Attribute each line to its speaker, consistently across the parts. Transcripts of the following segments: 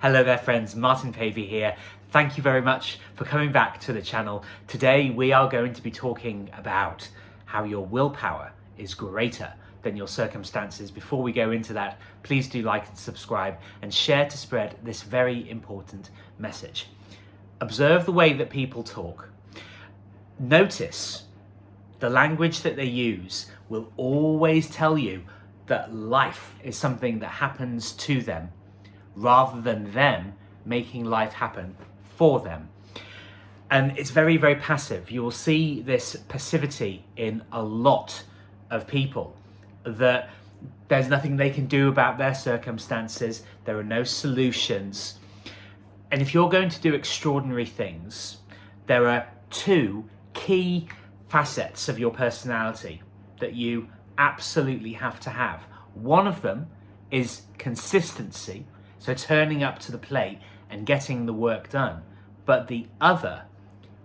Speaker 1: Hello there friends, Martin Pavey here. Thank you very much for coming back to the channel. Today we are going to be talking about how your willpower is greater than your circumstances. Before we go into that, please do like and subscribe and share to spread this very important message. Observe the way that people talk. Notice the language that they use will always tell you that life is something that happens to them rather than them making life happen for them. And it's very, very passive. You will see this passivity in a lot of people, that there's nothing they can do about their circumstances, there are no solutions. And if you're going to do extraordinary things, there are two key facets of your personality that you absolutely have to have. One of them is consistency, so turning up to the plate and getting the work done. But the other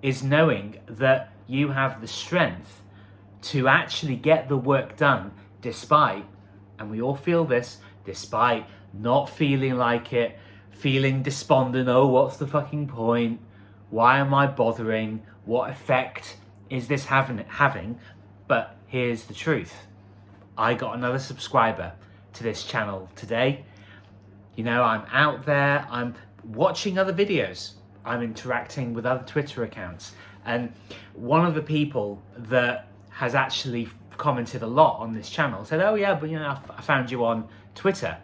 Speaker 1: is knowing that you have the strength to actually get the work done despite, and we all feel this, despite not feeling like it, feeling despondent, oh, what's the fucking point? Why am I bothering? What effect is this having? But here's the truth. I got another subscriber to this channel today. You know, I'm out there, I'm watching other videos, I'm interacting with other Twitter accounts. And one of the people that has actually commented a lot on this channel said, oh yeah, but you know, I found you on Twitter.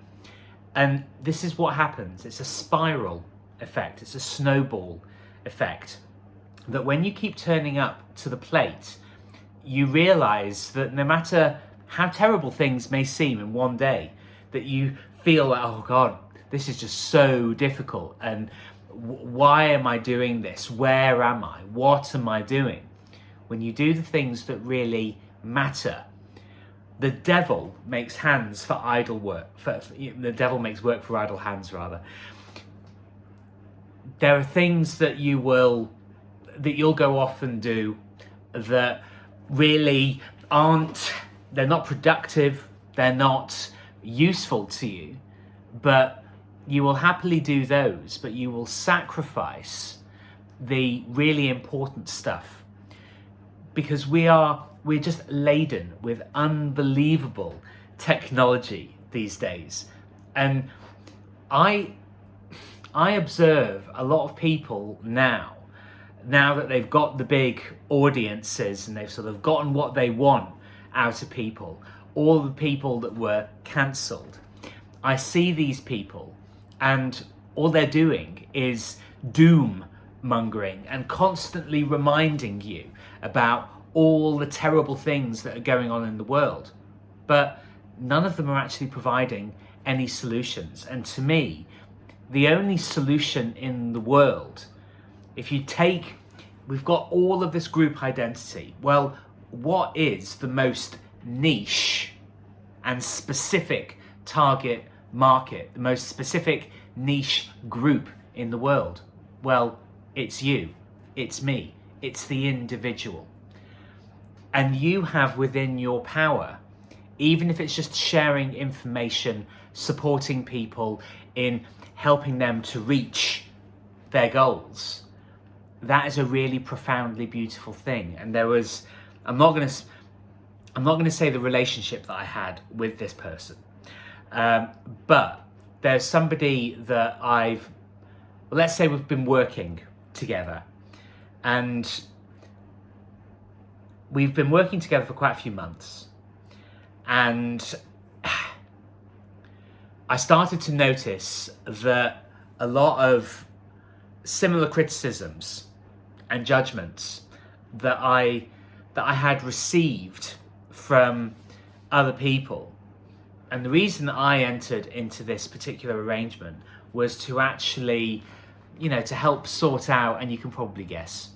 Speaker 1: And this is what happens. It's a spiral effect. It's a snowball effect. That when you keep turning up to the plate, you realize that no matter how terrible things may seem in one day, that you feel like, oh God, this is just so difficult. And why am I doing this? Where am I? What am I doing? When you do the things that really matter, the devil makes hands for idle work. The devil makes work for idle hands, rather. There are things that you'll go off and do that really they're not productive, they're not useful to you, but you will happily do those, but you will sacrifice the really important stuff, because we're just laden with unbelievable technology these days. And I observe a lot of people now that they've got the big audiences and they've sort of gotten what they want out of people, all the people that were cancelled. I see these people and all they're doing is doom mongering and constantly reminding you about all the terrible things that are going on in the world. But none of them are actually providing any solutions. And to me, the only solution in the world, we've got all of this group identity. Well, what is the most niche and specific target market, the most specific niche group in the world? Well, it's you, it's me, it's the individual. And you have within your power, even if it's just sharing information, supporting people in helping them to reach their goals, that is a really profoundly beautiful thing. And I'm not going to say the relationship that I had with this person, but there's somebody that let's say we've been working together, and we've been working together for quite a few months, and I started to notice that a lot of similar criticisms and judgments that I had received from other people. And the reason that I entered into this particular arrangement was to actually, to help sort out, and you can probably guess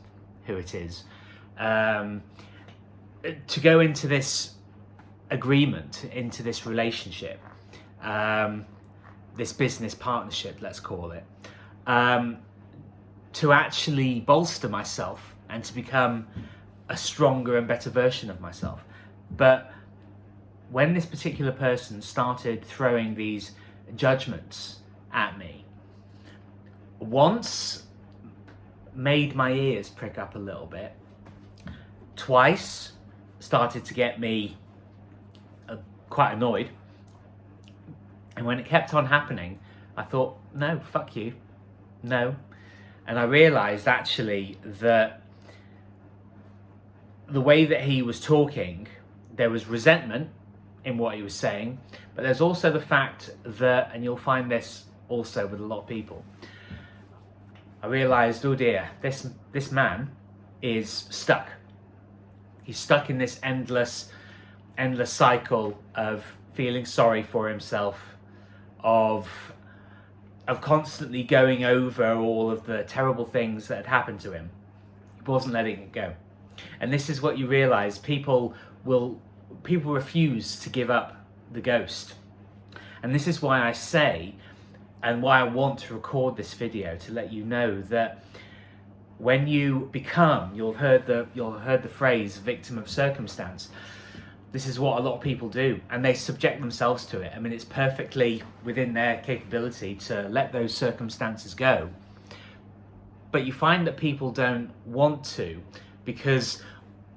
Speaker 1: who it is, to go into this agreement, into this relationship, this business partnership, let's call it, to actually bolster myself and to become a stronger and better version of myself. But when this particular person started throwing these judgments at me, once made my ears prick up a little bit. Twice started to get me quite annoyed. And when it kept on happening, I thought, no, fuck you, no. And I realised actually that the way that he was talking, there was resentment in what he was saying, but there's also the fact that, and you'll find this also with a lot of people, I realised, oh dear, this man is stuck. He's stuck in this endless cycle of feeling sorry for himself, of constantly going over all of the terrible things that had happened to him. He wasn't letting it go. And this is what you realise, people refuse to give up the ghost. And this is why I say, and why I want to record this video, to let you know that when you become, you'll heard the phrase victim of circumstance. This is what a lot of people do, and they subject themselves to it. I mean, it's perfectly within their capability to let those circumstances go. But you find that people don't want to, because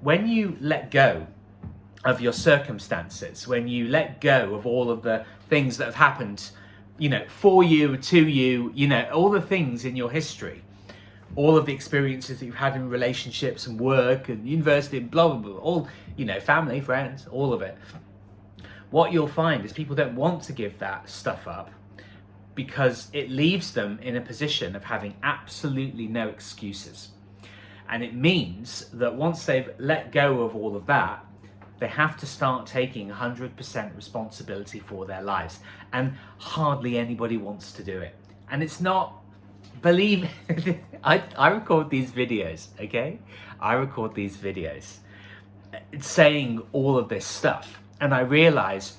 Speaker 1: when you let go of your circumstances, when you let go of all of the things that have happened, for you, to you, all the things in your history, all of the experiences that you've had in relationships and work and university and blah, blah, blah, all, family, friends, all of it. What you'll find is people don't want to give that stuff up because it leaves them in a position of having absolutely no excuses. And it means that once they've let go of all of that, they have to start taking 100% responsibility for their lives. And hardly anybody wants to do it. And it's not, believe I record these videos, okay? I record these videos saying all of this stuff. And I realize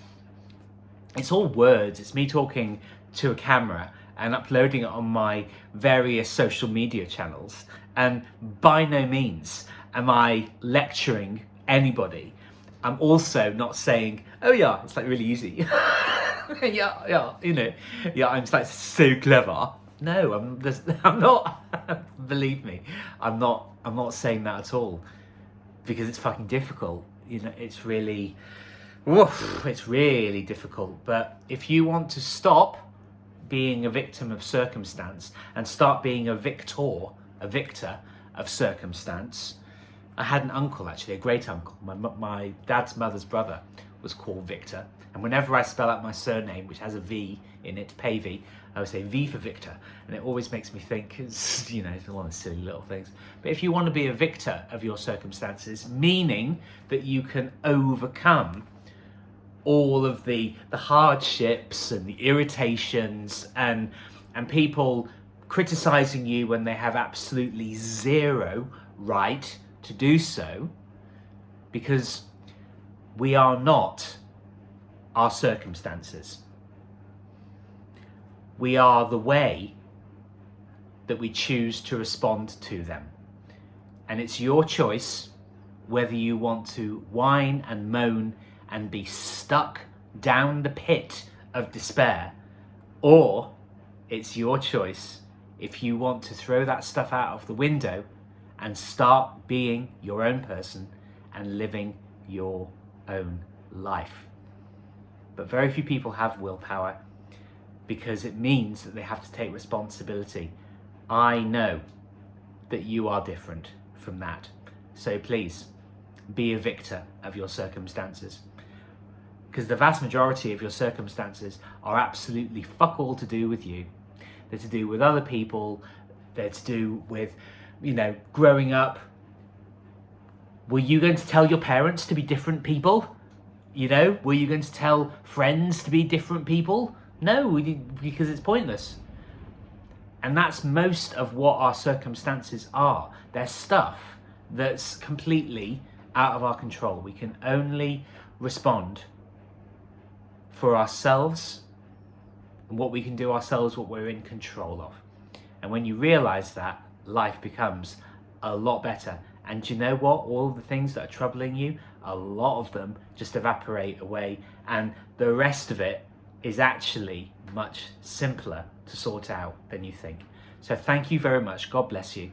Speaker 1: it's all words. It's me talking to a camera and uploading it on my various social media channels. And by no means am I lecturing anybody. I'm also not saying, oh yeah, it's like really easy. yeah, I'm just like so clever. No, I'm not. Believe me, I'm not saying that at all, because it's fucking difficult. It's really difficult. But if you want to stop being a victim of circumstance and start being a victor of circumstance. I had an uncle, actually, a great uncle. My dad's mother's brother was called Victor. And whenever I spell out my surname, which has a V in it, Pavey, I would say V for Victor. And it always makes me think, it's one of those silly little things. But if you want to be a victor of your circumstances, meaning that you can overcome all of the hardships and the irritations and people criticizing you when they have absolutely zero right to do so, because we are not our circumstances. We are the way that we choose to respond to them. And it's your choice whether you want to whine and moan and be stuck down the pit of despair, or it's your choice if you want to throw that stuff out of the window and start being your own person and living your own life. But very few people have willpower, because it means that they have to take responsibility. I know that you are different from that. So please, be a victor of your circumstances. Because the vast majority of your circumstances are absolutely fuck all to do with you. They're to do with other people. They're to do with, growing up. Were you going to tell your parents to be different people? Were you going to tell friends to be different people? No, because it's pointless. And that's most of what our circumstances are. They're stuff that's completely out of our control. We can only respond for ourselves and what we can do ourselves, what we're in control of. And when you realize that, life becomes a lot better. And do you know what? All of the things that are troubling you, a lot of them just evaporate away, and the rest of it is actually much simpler to sort out than you think. So So thank you very much. God bless you.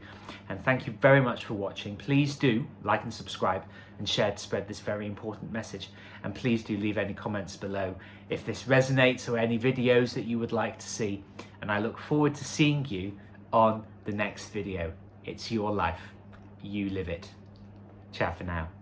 Speaker 1: And thank you very much for watching. Please do like and subscribe and share to spread this very important message. And please do leave any comments below if this resonates or any videos that you would like to see. And I look forward to seeing you on the next video. It's your life. You live it. Ciao for now.